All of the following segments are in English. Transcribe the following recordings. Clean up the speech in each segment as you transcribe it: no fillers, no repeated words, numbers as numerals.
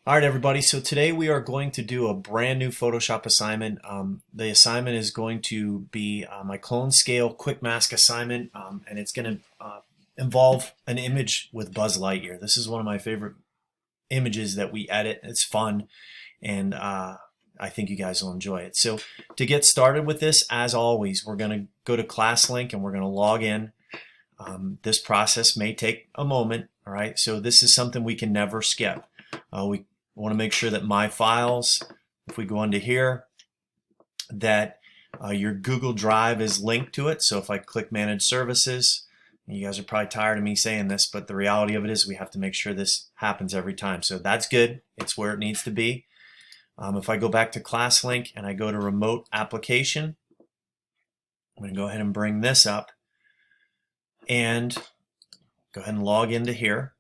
All right, everybody. So today we are going to do a brand new Photoshop assignment. The assignment is going to be my clone scale quick mask assignment, and it's going to involve an image with Buzz Lightyear. This is one of my favorite images that we edit. It's fun, and I think you guys will enjoy it. So to get started with this, as always, we're going to go to ClassLink and we're going to log in. This process may take a moment. All right. So this is something we can never skip. We want to make sure that my files, if we go into here, that your Google Drive is linked to it. So if I click Manage Services, you guys are probably tired of me saying this, but the reality of it is we have to make sure this happens every time. So that's good. It's where it needs to be. If I go back to ClassLink and I go to Remote Application, I'm going to go ahead and bring this up and go ahead and log into here.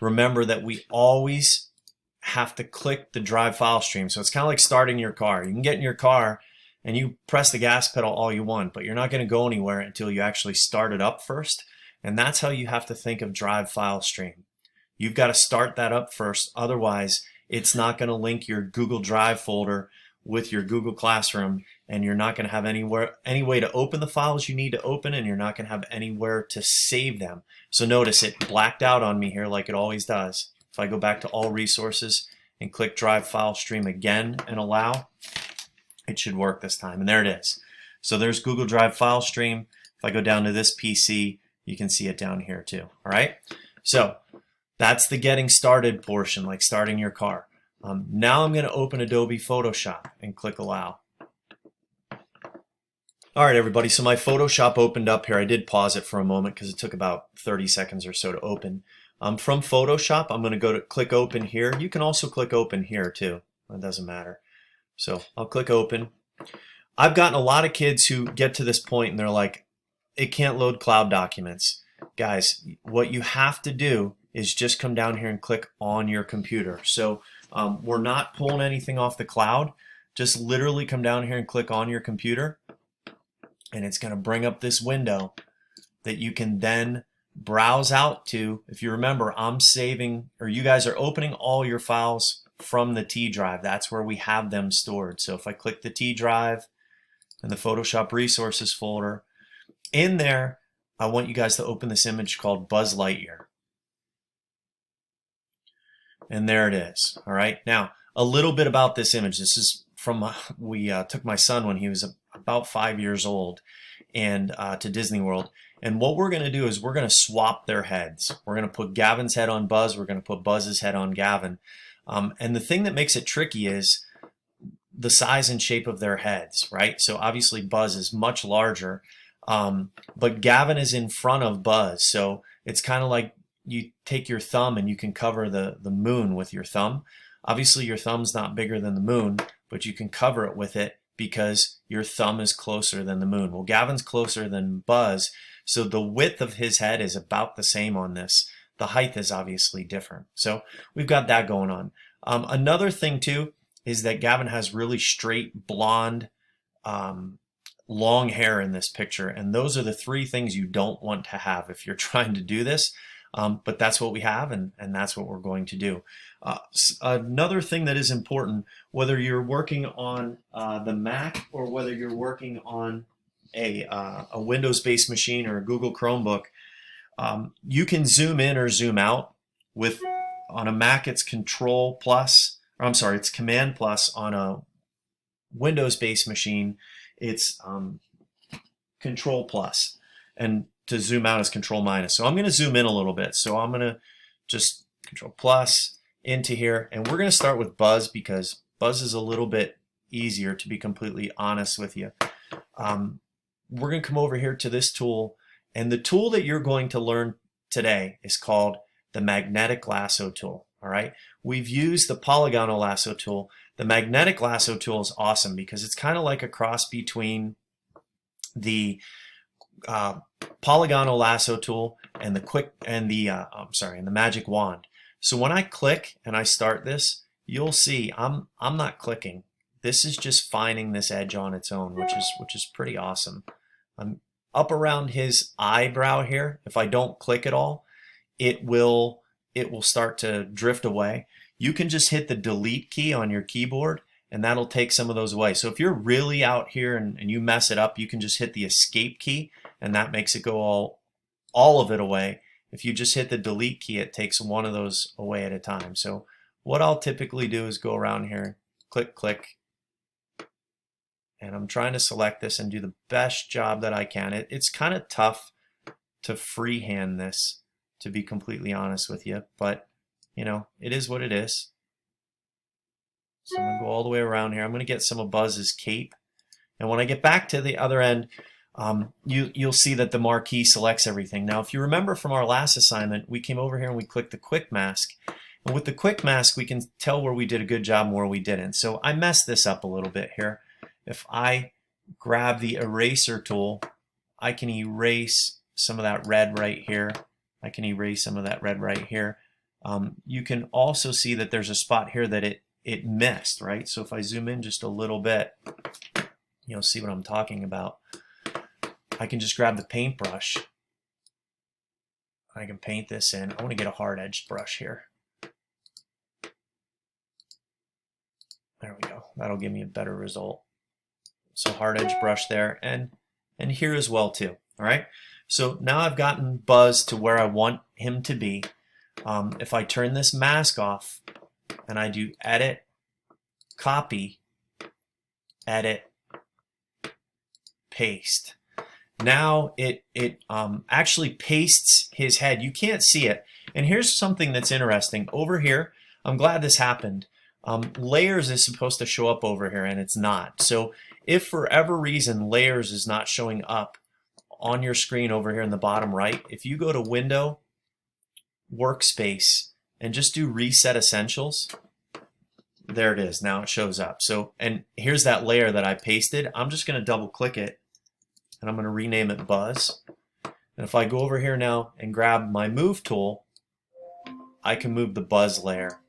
Remember that we always have to click the drive file stream. So it's kind of like starting your car. You can get in your car and you press the gas pedal all you want, but you're not going to go anywhere until you actually start it up first. And that's how you have to think of drive file stream. You've got to start that up first. Otherwise, it's not going to link your Google Drive folder with your Google Classroom, and you're not going to have any way to open the files you need to open, and you're not going to have anywhere to save them. So notice it blacked out on me here like it always does. If I go back to all resources and click drive file stream again and allow, it should work this time. And there it is. So there's Google Drive file stream. If I go down to this PC, you can see it down here too. All right. So that's the getting started portion, like starting your car. Now I'm going to open Adobe Photoshop and click allow. All right, everybody, so my Photoshop opened up here. I did pause it for a moment because it took about 30 seconds or so to open. From Photoshop, I'm going to go to click open here. You can also click open here too. It doesn't matter. So I'll click open. I've gotten a lot of kids who get to this point and they're like, it can't load cloud documents. Guys, what you have to do is just come down here and click on your computer. So we're not pulling anything off the cloud. Just literally come down here and click on your computer, and it's going to bring up this window that you can then browse out to. If you remember, I'm saving, or you guys are opening all your files from the T drive. That's where we have them stored. So if I click the T drive and the Photoshop resources folder, in there, I want you guys to open this image called Buzz Lightyear. And there it is. All right. Now, a little bit about this image. This is from, we took my son when he was about 5 years old and to Disney World. And what we're going to do is we're going to swap their heads. We're going to put Gavin's head on Buzz. We're going to put Buzz's head on Gavin. And the thing that makes it tricky is the size and shape of their heads, right? So obviously Buzz is much larger, but Gavin is in front of Buzz. So it's kind of like you take your thumb and you can cover the moon with your thumb. Obviously your thumb's not bigger than the moon, but you can cover it with it because your thumb is closer than the moon. Well, Gavin's closer than Buzz, so the width of his head is about the same on this. The height is obviously different. So we've got that going on. Another thing too is that Gavin has really straight blonde long hair in this picture, and those are the three things you don't want to have if you're trying to do this. But that's what we have, and that's what we're going to do. Another thing that is important, whether you're working on the Mac or whether you're working on a Windows-based machine or a Google Chromebook, you can zoom in or zoom out. On a Mac, it's Control plus, or I'm sorry, it's Command plus. On a Windows-based machine, it's Control plus, and to zoom out is Control minus. So I'm going to zoom in a little bit. So I'm going to just Control plus into here, and we're going to start with Buzz because Buzz is a little bit easier, to be completely honest with you. We're going to come over here to this tool, and the tool that you're going to learn today is called the Magnetic Lasso tool. All right, we've used the Polygonal Lasso tool. The Magnetic Lasso tool is awesome because it's kind of like a cross between the Polygonal Lasso tool and the Magic Wand. So when I click and I start this, you'll see I'm not clicking. This is just finding this edge on its own, which is pretty awesome. I'm up around his eyebrow here. If I don't click at all, it'll it will start to drift away, you can just hit the delete key on your keyboard and that'll take some of those away. So if you're really out here and you mess it up, you can just hit the escape key and that makes it go all of it away. If you just hit the delete key, it takes one of those away at a time. So what I'll typically do is go around here, click, click, and I'm trying to select this and do the best job that I can. It's kind of tough to freehand this, to be completely honest with you, but you know, it is what it is. So I'm going to go all the way around here. I'm going to get some of Buzz's cape. And when I get back to the other end, you'll see that the marquee selects everything. Now, if you remember from our last assignment, we came over here and we clicked the quick mask. And with the quick mask, we can tell where we did a good job and where we didn't. So I messed this up a little bit here. If I grab the eraser tool, I can erase some of that red right here. I can erase some of that red right here. You can also see that there's a spot here that it missed, right? So if I zoom in just a little bit, you'll see what I'm talking about. I can just grab the paintbrush. I can paint this in. I want to get a hard-edged brush here. There we go. That'll give me a better result. So hard-edged brush there, and here as well too. All right. So now I've gotten Buzz to where I want him to be. If I turn this mask off and I do edit, copy, edit, paste. Now it actually pastes his head. You can't see it. And here's something that's interesting. Over here, I'm glad this happened. Layers is supposed to show up over here and it's not. So if for whatever reason layers is not showing up on your screen over here in the bottom right, if you go to Window, Workspace, and just do Reset Essentials, there it is. Now it shows up. So, and here's that layer that I pasted. I'm just going to double click it and I'm going to rename it Buzz. And if I go over here now and grab my Move tool, I can move the Buzz layer.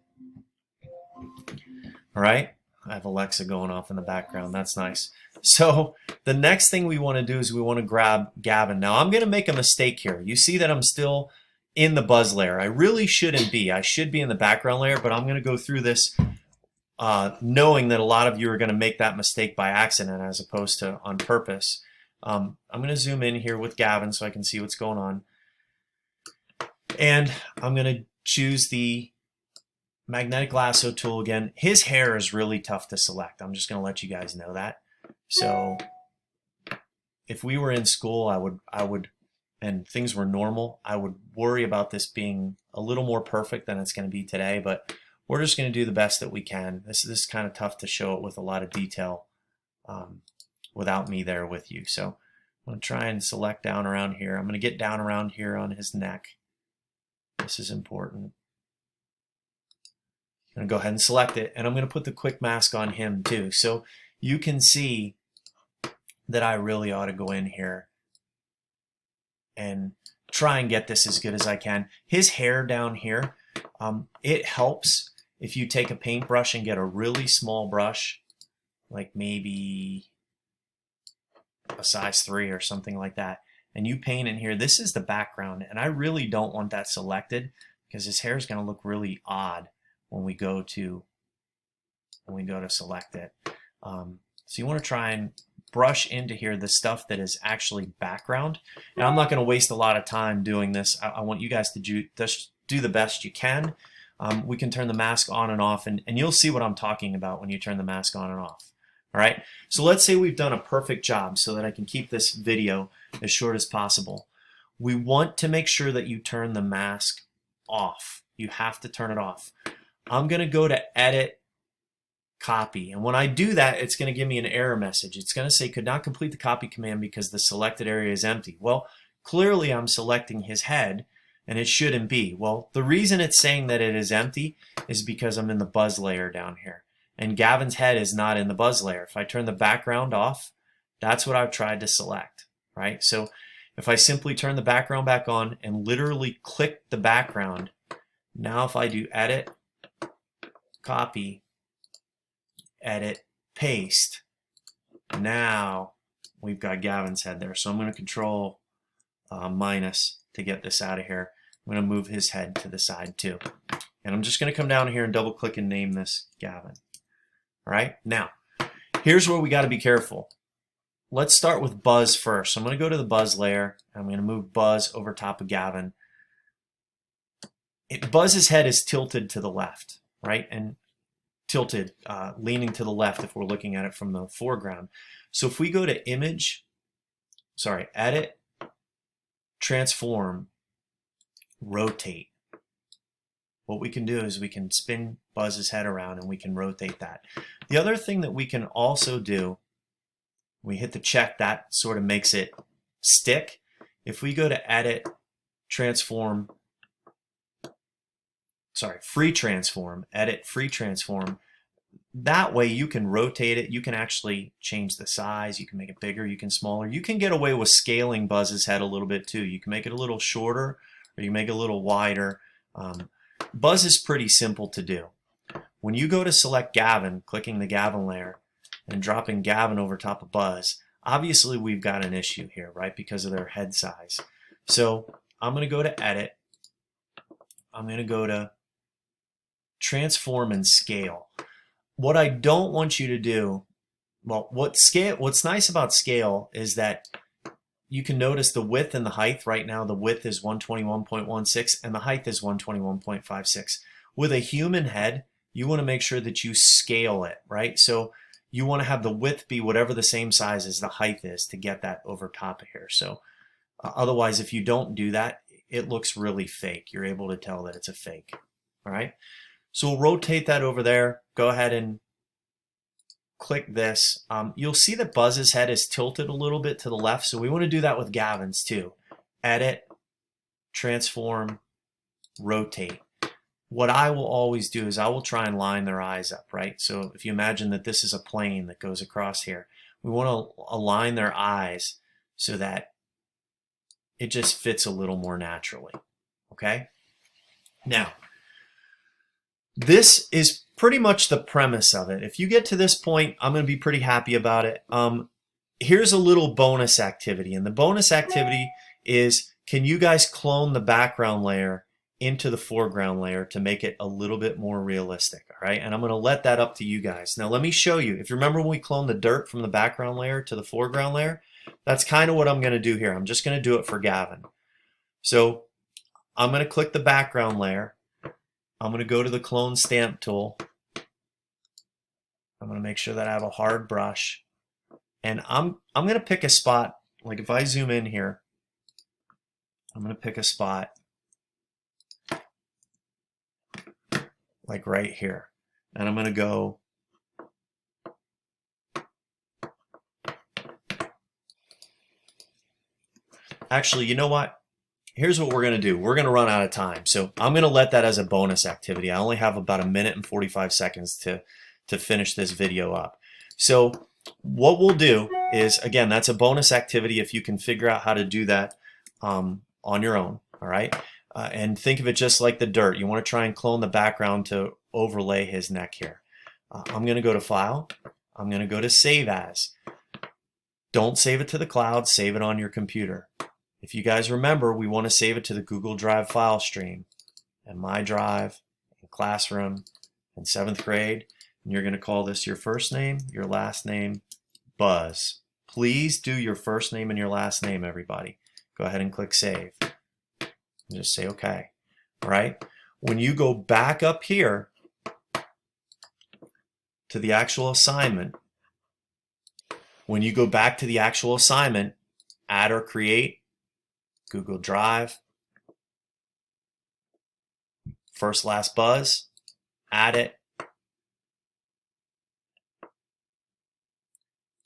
All right. I have Alexa going off in the background. That's nice. So the next thing we want to do is we want to grab Gavin. Now I'm going to make a mistake here. You see that I'm still in the Buzz layer. I really shouldn't be. I should be in the background layer, but I'm going to go through this knowing that a lot of you are going to make that mistake by accident as opposed to on purpose. I'm going to zoom in here with Gavin so I can see what's going on. And I'm going to choose the Magnetic Lasso tool again. His hair is really tough to select. I'm just going to let you guys know that. So if we were in school, I would, and things were normal, I would worry about this being a little more perfect than it's going to be today, but we're just going to do the best that we can. This is kind of tough to show it with a lot of detail without me there with you. So I'm going to try and select down around here. I'm going to get down around here on his neck. This is important. I'm going to go ahead and select it, and I'm going to put the quick mask on him too. So you can see that I really ought to go in here and try and get this as good as I can. His hair down here, it helps if you take a paintbrush and get a really small brush, like maybe a size 3 or something like that, and you paint in here. This is the background, and I really don't want that selected because his hair is going to look really odd when we go to select it. So you want to try and brush into here the stuff that is actually background. And I'm not going to waste a lot of time doing this. I want you guys to just do the best you can. We can turn the mask on and off, and you'll see what I'm talking about when you turn the mask on and off. All right, so let's say we've done a perfect job so that I can keep this video as short as possible. We want to make sure that you turn the mask off. You have to turn it off. I'm going to go to Edit, Copy, and when I do that, it's going to give me an error message. It's going to say could not complete the copy command because the selected area is empty. Well, clearly I'm selecting his head, and it shouldn't be. Well, the reason it's saying that it is empty is because I'm in the Buzz layer down here, and Gavin's head is not in the Buzz layer. If I turn the background off, that's what I've tried to select, right? So if I simply turn the background back on and literally click the background, now if I do Edit, Copy, Edit, Paste, now we've got Gavin's head there. So I'm going to Control minus to get this out of here. I'm going to move his head to the side too. And I'm just going to come down here and double click and name this Gavin. All right, now here's where we got to be careful. Let's start with Buzz first. So I'm going to go to the Buzz layer. I'm going to move Buzz over top of Gavin. Buzz's head is tilted to the left, right? And tilted, leaning to the left if we're looking at it from the foreground. So if we go to Edit, Transform, Rotate, what we can do is we can spin Buzz's head around and we can rotate that. The other thing that we can also do, we hit the check, that sort of makes it stick. If we go to Edit, Transform, Free Transform, Edit, Free Transform, that way you can rotate it. You can actually change the size. You can make it bigger. You can smaller. You can get away with scaling Buzz's head a little bit too. You can make it a little shorter or you make it a little wider. Buzz is pretty simple to do. When you go to select Gavin, clicking the Gavin layer and dropping Gavin over top of Buzz, obviously we've got an issue here, right? Because of their head size. So I'm going to go to Edit. I'm going to go to Transform and Scale. What I don't want you to do, well, what's nice about scale is that you can notice the width and the height. Right now the width is 121.16 and the height is 121.56. With a human head, you want to make sure that you scale it, right? So you want to have the width be whatever the same size as the height is to get that over top of here. So otherwise, if you don't do that, it looks really fake. You're able to tell that it's a fake. All right. So we'll rotate that over there. Go ahead and click this. You'll see that Buzz's head is tilted a little bit to the left. So we want to do that with Gavin's too. Edit, Transform, Rotate. What I will always do is I will try and line their eyes up, right? So if you imagine that this is a plane that goes across here, we want to align their eyes so that it just fits a little more naturally, okay? Now, this is pretty much the premise of it. If you get to this point, I'm going to be pretty happy about it. Here's a little bonus activity, and the bonus activity is, can you guys clone the background layer into the foreground layer to make it a little bit more realistic, all right? And I'm going to let that up to you guys. Now let me show you. If you remember when we cloned the dirt from the background layer to the foreground layer, that's kind of what I'm going to do here. I'm just going to do it for Gavin. So I'm going to click the background layer. I'm going to go to the clone stamp tool. I'm going to make sure that I have a hard brush. And I'm going to pick a spot, like if I zoom in here, I'm going to pick a spot like right here. And I'm going to go actually, you know what? Here's what we're going to do. We're going to run out of time. So I'm going to let that as a bonus activity. I only have about 1 minute and 45 seconds to finish this video up. So what we'll do is, again, that's a bonus activity if you can figure out how to do that on your own, all right? And think of it just like the dirt. You want to try and clone the background to overlay his neck here. I'm going to go to File. I'm going to go to Save As. Don't save it to the cloud. Save it on your computer. If you guys remember, we want to save it to the Google Drive file stream and My Drive and Classroom and 7th grade. And you're going to call this your first name, your last name, Buzz. Please do your first name and your last name, everybody. Go ahead and click Save. And just say OK. All right. When you go back up here to the actual assignment, add or create, Google Drive, first, last Buzz, add it,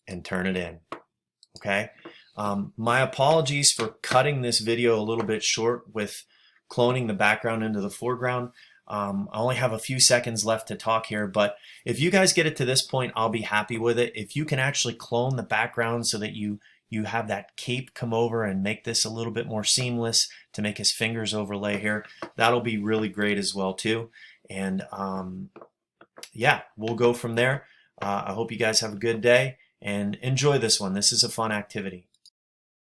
and turn it in, okay? My apologies for cutting this video a little bit short with cloning the background into the foreground. I only have a few seconds left to talk here, but if you guys get it to this point, I'll be happy with it. If you can actually clone the background so that you have that cape come over and make this a little bit more seamless to make his fingers overlay here, that'll be really great as well too. And yeah, we'll go from there. I hope you guys have a good day and enjoy this one. This is a fun activity.